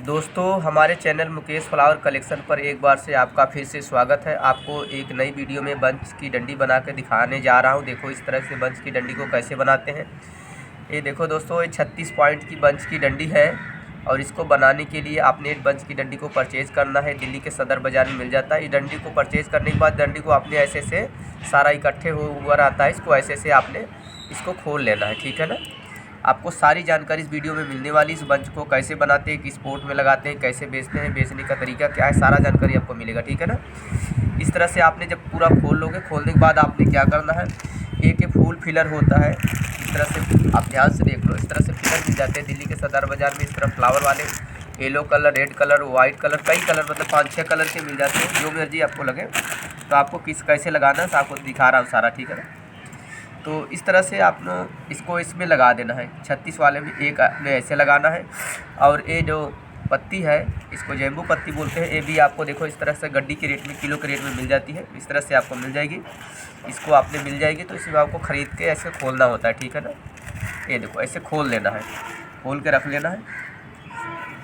दोस्तों हमारे channel Mukesh flower collection पर एक बार से आपका फिर से स्वागत है। आपको एक नई वीडियो में बंच की डंडी बना के दिखाने जा रहा हूं। देखो इस तरह से बंच की डंडी को कैसे बनाते हैं। ये देखो दोस्तों, ये 36 पॉइंट की बंच की डंडी है और इसको बनाने के लिए आपने एक बंच की डंडी को परचेज़ करना है। दिल्ली के सदर बाज़ार में मिल जाता है। ये डंडी को परचेज़ करने के बाद डंडी को आपने ऐसे से सारा इकट्ठे हुआ रहता है, इसको ऐसे से आपने इसको खोल लेना है, ठीक है ना। आपको सारी जानकारी इस वीडियो में मिलने वाली। इस बंच को कैसे बनाते हैं, किस पोर्ट में लगाते हैं, कैसे बेचते हैं, बेचने का तरीका क्या है, सारा जानकारी आपको मिलेगा, ठीक है ना। इस तरह से आपने जब पूरा खोल लोगे, खोलने के बाद आपने क्या करना है, एक फूल फिलर होता है। इस तरह से आप ध्यान से देख लो, इस तरह से फिलर मिल जाते हैं दिल्ली के सदर बाज़ार में। इस तरह फ्लावर वाले yellow colour, red colour, white colour, कई कलर मतलब 5-6 कलर के मिल जाते हैं, जो मर्जी आपको लगे। तो आपको कैसे लगाना है, तो आपको दिखा रहा हूँ सारा, ठीक है ना। तो इस तरह से आपने इसको इसमें लगा देना है। 36 वाले में एक में ऐसे लगाना है। और ये जो पत्ती है, इसको जेम्बू पत्ती बोलते हैं। ये भी आपको देखो इस तरह से गड्डी के रेट में, किलो के रेट में मिल जाती है। इस तरह से आपको मिल जाएगी। इसको आपने मिल जाएगी तो इसमें आपको ख़रीद के ऐसे खोलना होता है, ठीक है ना। ये देखो ऐसे खोल लेना है, खोल के रख लेना है।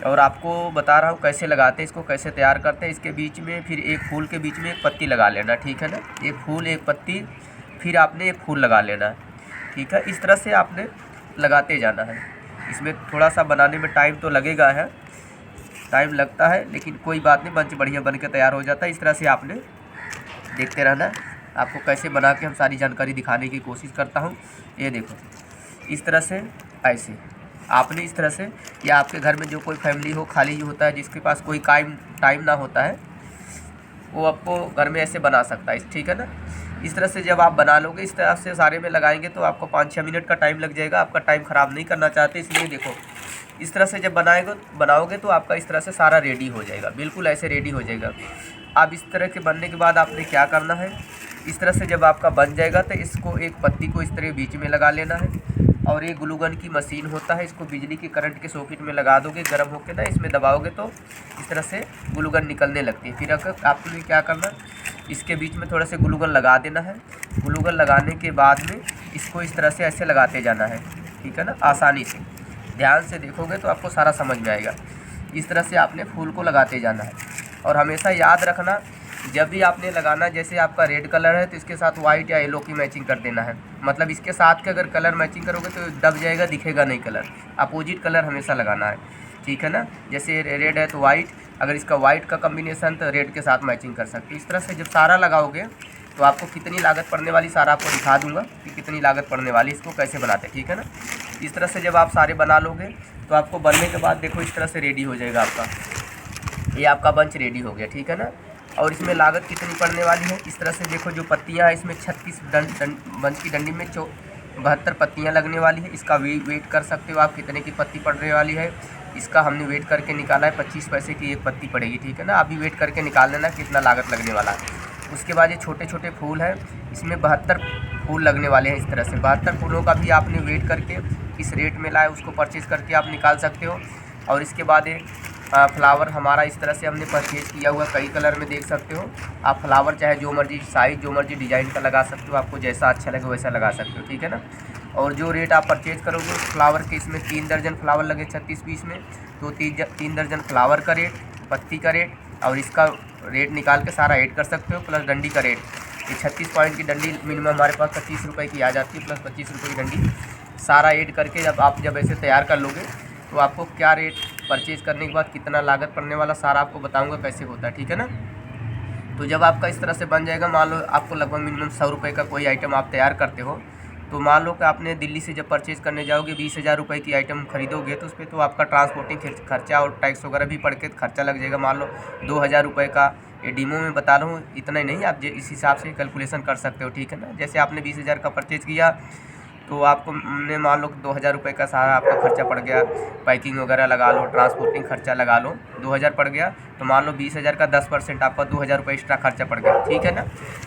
और आपको बता रहा हूँ कैसे लगाते हैं, इसको कैसे तैयार करते हैं। इसके बीच में फिर एक फूल के बीच में एक पत्ती लगा लेना, ठीक है ना। एक फूल एक पत्ती, फिर आपने एक फूल लगा लेना है, ठीक है। इस तरह से आपने लगाते जाना है। इसमें थोड़ा सा बनाने में टाइम तो लगेगा है, टाइम लगता है, लेकिन कोई बात नहीं, बंच बढ़िया बन के तैयार हो जाता है। इस तरह से आपने देखते रहना है। आपको कैसे बना के हम सारी जानकारी दिखाने की कोशिश करता हूँ। ये देखो इस तरह से, ऐसे आपने इस तरह से, या आपके घर में जो कोई फैमिली हो, खाली ही होता है, जिसके पास कोई टाइम ना होता है, वो आपको घर में ऐसे बना सकता है, ठीक है ना। इस तरह से जब आप बना लोगे, इस तरह से सारे में लगाएंगे तो आपको 5-6 मिनट का टाइम लग जाएगा। आपका टाइम ख़राब नहीं करना चाहते, इसलिए देखो इस तरह से जब बनाओगे तो आपका इस तरह से सारा रेडी हो जाएगा, बिल्कुल ऐसे रेडी हो जाएगा। अब इस तरह के बनने के बाद आपने क्या करना है, इस तरह से जब आपका बन जाएगा तो इसको एक पत्ती को इस तरह बीच में लगा लेना है। और ये ग्लू गन की मशीन होता है, इसको बिजली के करंट के सॉकेट में लगा दोगे, गर्म होकर ना इसमें दबाओगे तो इस तरह से ग्लू गन निकलने लगती है। फिर आपने क्या करना, इसके बीच में थोड़ा सा ग्लू गन लगा देना है। ग्लू गन लगाने के बाद में इसको इस तरह से ऐसे लगाते जाना है, ठीक है ना, आसानी से। ध्यान से देखोगे तो आपको सारा समझ में आएगा। इस तरह से आपने फूल को लगाते जाना है। और हमेशा याद रखना, जब भी आपने लगाना, जैसे आपका रेड कलर है तो इसके साथ वाइट या येलो की मैचिंग कर देना है। मतलब इसके साथ के अगर कलर मैचिंग करोगे तो दब जाएगा, दिखेगा नहीं कलर। अपोजिट कलर हमेशा लगाना है, ठीक है ना। जैसे रेड है तो वाइट, अगर इसका वाइट का कम्बिनेशन तो रेड के साथ मैचिंग कर सकते। इस तरह से जब सारा लगाओगे तो आपको कितनी लागत पड़ने वाली सारा आपको दिखा दूंगा कि कितनी लागत पड़ने वाली, इसको कैसे बनाते, ठीक है ना। इस तरह से जब आप सारे बना लोगे तो आपको बनने के बाद देखो इस तरह से रेडी हो जाएगा आपका, ये आपका बंच रेडी हो गया, ठीक है ना। और इसमें लागत कितनी पड़ने वाली है, इस तरह से देखो जो पत्तियां हैं, इसमें 36 बंच की डंडी में 72 पत्तियां लगने वाली है। इसका वेट कर सकते हो आप कितने की पत्ती पड़ने वाली है। इसका हमने वेट करके निकाला है, 25 पैसे की एक पत्ती पड़ेगी, ठीक है ना। अभी वेट करके निकाल लेना कितना लागत लगने वाला है। उसके बाद ये छोटे छोटे फूल हैं, इसमें 72 फूल लगने वाले हैं। इस तरह से 72 फूलों का भी आपने वेट करके इस रेट में लाए, उसको परचेज़ करके आप निकाल सकते हो। और इसके बाद एक फ्लावर हमारा इस तरह से हमने परचेज़ किया हुआ, कई कलर में देख सकते हो आप। फ्लावर चाहे जो मर्जी साइज़, जो मर्जी डिज़ाइन का लगा सकते हो, आपको जैसा अच्छा लगे वैसा लगा सकते हो, ठीक है ना। और जो रेट आप परचेज़ करोगे फ्लावर के, इसमें 3 दर्जन फ्लावर लगे 36 पीस में, तो 3 दर्जन फ्लावर का रेट, पत्ती का रेट और इसका रेट निकाल के सारा ऐड कर सकते हो, प्लस डंडी का रेट। ये 36 पॉइंट की डंडी मिनिमम हमारे पास 25 रुपये की आ जाती है, प्लस 25 रुपये की डंडी सारा ऐड करके जब ऐसे तैयार कर लोगे तो आपको क्या रेट, परचेज़ करने के बाद कितना लागत पड़ने वाला, सारा आपको बताऊंगा कैसे होता है, ठीक है ना। तो जब आपका इस तरह से बन जाएगा, मान लो आपको लगभग मिनिमम 100 रुपये का कोई आइटम आप तैयार करते हो, तो मान लो कि आपने दिल्ली से जब परचेज़ करने जाओगे 20,000 रुपये की आइटम खरीदोगे, तो उस पर तो आपका ट्रांसपोर्टिंग खर्चा और टैक्स वगैरह भी पड़ के खर्चा लग जाएगा। मान लो 2,000 रुपये का, ये डीमो में बता रहा हूँ, इतना ही नहीं, आप इस हिसाब से कैलकुलेशन कर सकते हो, ठीक है ना। जैसे आपने 20,000 का परचेज़ किया तो आपको ने मान लो 2,000 रुपये का सारा आपका खर्चा पड़ गया, पैकिंग वगैरह लगा लो, ट्रांसपोर्टिंग खर्चा लगा लो, 2,000 पड़ गया। तो मान लो 20,000 का 10% आपका 2,000 रुपये एक्स्ट्रा खर्चा पड़ गया, ठीक है ना।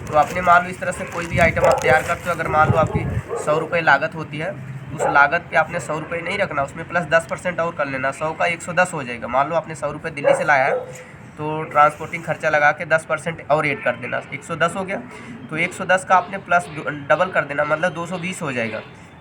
तो आपने मान लो इस तरह से कोई भी आइटम आप तैयार करते हो, अगर मान लो आपकी 100 रुपये लागत होती है, उस लागत पे आपने 100 रुपये नहीं रखना, उसमें प्लस 10% और कर लेना, 100 का 110 हो जाएगा। मान लो आपने 100 रुपये दिल्ली से लाया है, तो ट्रांसपोर्टिंग खर्चा लगा के 10% और ऐड कर देना, 110 हो गया। तो 110 का आपने प्लस डबल कर देना, मतलब 220 हो जाएगा।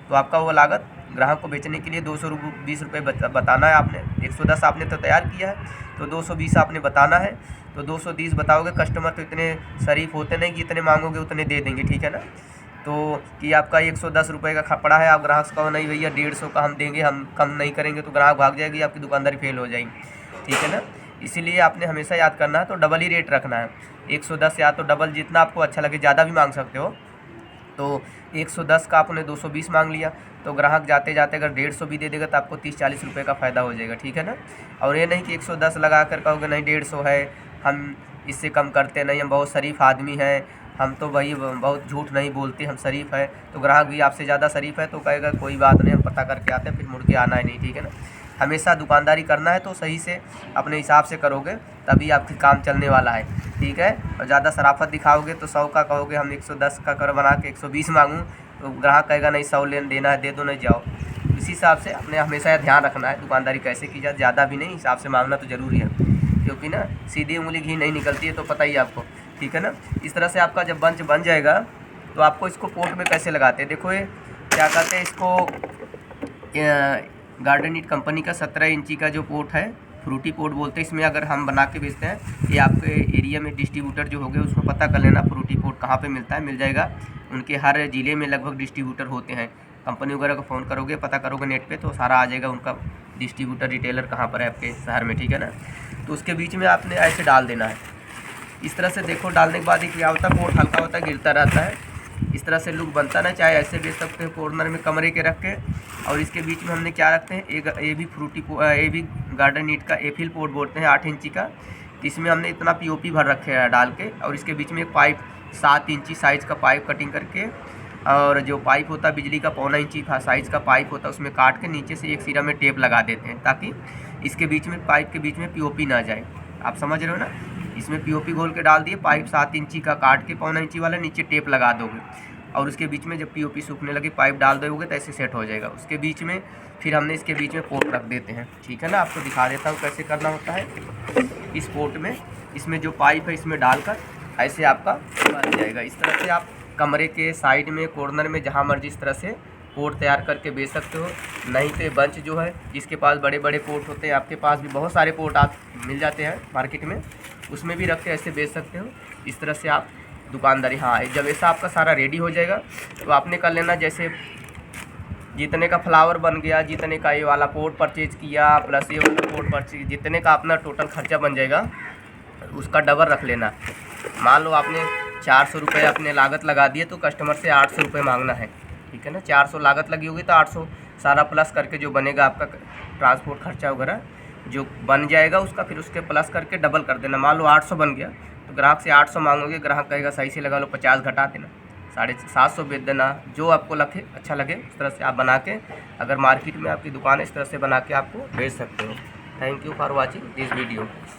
तो आपका वो लागत ग्राहक को बेचने के लिए 220 रुपये बताना है आपने। 110 आपने तो तैयार किया है, तो 220 आपने बताना है। तो 230 बताओगे, कस्टमर तो इतने शरीफ होते नहीं कि इतने मांगोगे उतने दे देंगे, ठीक है ना। तो कि आपका 110 रुपये का खपड़ा है, आप ग्राहक से कहो नहीं भैया 150 का हम देंगे, हम कम नहीं करेंगे, तो ग्राहक भाग जाएगी, आपकी दुकानदारी फेल हो जाएगी, ठीक है ना। इसीलिए आपने हमेशा याद करना है, तो डबल ही रेट रखना है। 110 या तो डबल, जितना आपको अच्छा लगे, ज़्यादा भी मांग सकते हो। तो 110 का आपने 220 मांग लिया, तो ग्राहक जाते जाते अगर 150 भी दे देगा तो आपको 30-40 रुपये का फ़ायदा हो जाएगा, ठीक है ना। और ये नहीं कि 110 लगा कर कहोगे नहीं 150 है, हम इससे कम करते नहीं, हम बहुत शरीफ आदमी हैं, हम तो भाई बहुत झूठ नहीं बोलते, हम शरीफ है। तो ग्राहक भी आपसे ज़्यादा शरीफ है तो कहेगा कोई बात नहीं, हम पता करके आते हैं, फिर मुड़ के आना ही नहीं, ठीक है ना। हमेशा दुकानदारी करना है तो सही से अपने हिसाब से करोगे, तभी आपकी काम चलने वाला है, ठीक है। और ज़्यादा शराफत दिखाओगे तो 100 का कहोगे हम 110 का कर बना के 120 मांगूँ, तो ग्राहक कहेगा नहीं 100 लेन देना है, दे दो, नहीं जाओ। इसी हिसाब से अपने हमेशा ध्यान रखना है दुकानदारी कैसे की जाए, ज़्यादा भी नहीं, हिसाब से मांगना तो ज़रूरी है, क्योंकि ना सीधी उंगली घी नहीं निकलती है, तो पता ही आपको, ठीक है ना। इस तरह से आपका जब बंच बन जाएगा तो आपको इसको पोर्ट में कैसे लगाते हैं, देखो ये क्या कहते हैं इसको, गार्डन नीट कंपनी का 17 इंची का जो पोर्ट है, फ्रूटी पोर्ट बोलते हैं। इसमें अगर हम बना के बेचते हैं, ये आपके एरिया में डिस्ट्रीब्यूटर जो हो गए उसको पता कर लेना फ्रूटी पोर्ट कहाँ पे मिलता है, मिल जाएगा। उनके हर ज़िले में लगभग डिस्ट्रीब्यूटर होते हैं। कंपनी वगैरह को फ़ोन करोगे, पता करोगे नेट पे, तो सारा आ जाएगा उनका डिस्ट्रीब्यूटर रिटेलर कहाँ पर है आपके शहर में, ठीक है ना। तो उसके बीच में आपने ऐसे डाल देना है, इस तरह से। देखो डालने के बाद क्या होता है, पोर्ट हल्का होता है, गिरता रहता है, इस तरह से लुक बनता ना। चाहे ऐसे बेच सकते हो कॉर्नर में कमरे के रख के। और इसके बीच में हमने क्या रखते हैं, ये भी गार्डन नीट का एफिल पोर्ट बोलते हैं, 8 इंची का। इसमें हमने इतना पीओपी भर रखे है डाल के, और इसके बीच में एक पाइप 7 इंची साइज़ का पाइप कटिंग करके, और जो पाइप होता है बिजली का 1.25 इंची साइज़ का पाइप होता है, उसमें काट के नीचे से एक सिरा में टेप लगा देते हैं, ताकि इसके बीच में पाइप के बीच में पीओपी ना जाए। आप समझ रहे हो ना। इसमें पीओपी घोल के डाल दिए, पाइप 7 इंची का काट के 1.25 इंची वाला नीचे टेप लगा दोगे, और उसके बीच में जब पीओपी सूखने लगे पाइप डाल दोगे तो ऐसे सेट हो जाएगा। उसके बीच में फिर हमने इसके बीच में पोर्ट रख देते हैं, ठीक है ना। आपको दिखा देता हूँ कैसे करना होता है। इस पोर्ट में, इसमें जो पाइप है इसमें डालकर ऐसे आपका बन जाएगा। इस तरह से आप कमरे के साइड में, कॉर्नर में, जहाँ मर्जी इस तरह से पोर्ट तैयार करके बेच सकते हो। नहीं तो बंच जो है, जिसके पास बड़े बड़े पोर्ट होते हैं, आपके पास भी बहुत सारे पोर्ट आप मिल जाते हैं मार्केट में, उसमें भी रख के ऐसे बेच सकते हो। इस तरह से आप दुकानदारी, हाँ, जब ऐसा आपका सारा रेडी हो जाएगा तो आपने कर लेना, जैसे जितने का फ्लावर बन गया, जितने का ये वाला पोर्ट परचेज किया, प्लस ये वाला पोर्ट परचेज, जितने का अपना टोटल खर्चा बन जाएगा उसका डबल रख लेना। मान लो आपने 400 रुपये अपने लागत लगा दिए, तो कस्टमर से 800 रुपये मांगना है, ठीक है ना। 400 लागत लगी होगी तो 800 सारा प्लस करके जो बनेगा आपका ट्रांसपोर्ट खर्चा वगैरह जो बन जाएगा उसका, फिर उसके प्लस करके डबल कर देना। मान लो 800 बन गया तो ग्राहक से 800 मांगोगे, ग्राहक कहेगा सही से लगा लो, 50 घटा देना, 750 बेच देना, जो आपको लगे अच्छा लगे उस तरह से आप बना के, अगर मार्केट में आपकी दुकान है इस तरह से बना के आपको बेच सकते हो। Thank you for watching this video.